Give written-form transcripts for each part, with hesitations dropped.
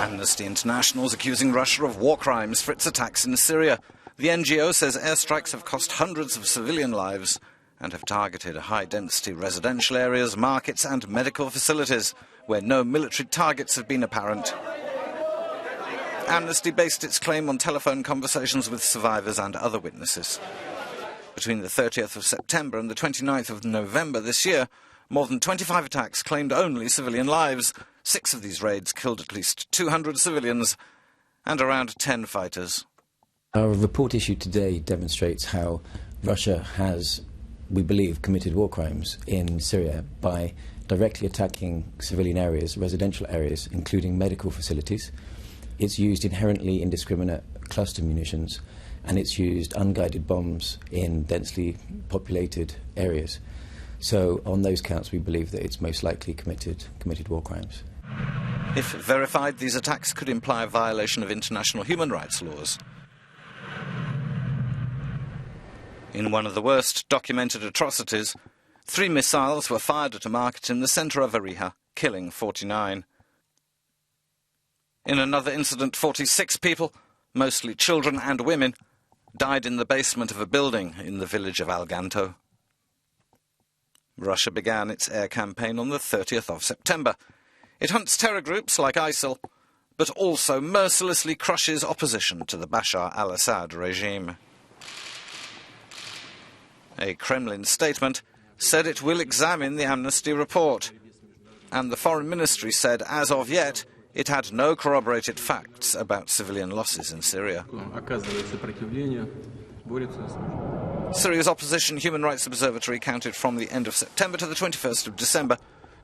Amnesty International is accusing Russia of war crimes for its attacks in Syria. The NGO says airstrikes have cost hundreds of civilian lives and have targeted high-density residential areas, markets and medical facilities where no military targets have been apparent. Amnesty based its claim on telephone conversations with survivors and other witnesses. Between the 30th of September and the 29th of November this year, more than 25 attacks claimed only civilian lives. 6 of these raids killed at least 200 civilians and around 10 fighters. Our report issued today demonstrates how Russia has, we believe, committed war crimes in Syria by directly attacking civilian areas, residential areas, including medical facilities. It's used inherently indiscriminate cluster munitions, and it's used unguided bombs in densely populated areas. So on those counts, we believe that it's most likely committed war crimes. If verified, these attacks could imply a violation of international human rights laws. In one of the worst documented atrocities, 3 missiles were fired at a market in the centre of Ariha, killing 49. In another incident, 46 people, mostly children and women, died in the basement of a building in the village of Alganto. Russia began its air campaign on the 30th of September. It hunts terror groups like ISIL, but also mercilessly crushes opposition to the Bashar al-Assad regime. A Kremlin statement said it will examine the Amnesty report, and the Foreign Ministry said, as of yet, it had no corroborated facts about civilian losses in Syria. Syria's Opposition Human Rights Observatory counted from the end of September to the 21st of December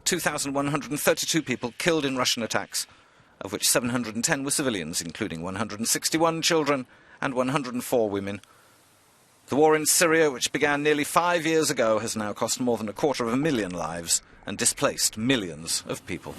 2,132 people killed in Russian attacks, of which 710 were civilians, including 161 children and 104 women. The war in Syria, which began nearly 5 years ago, has now cost more than 250,000 lives and displaced millions of people.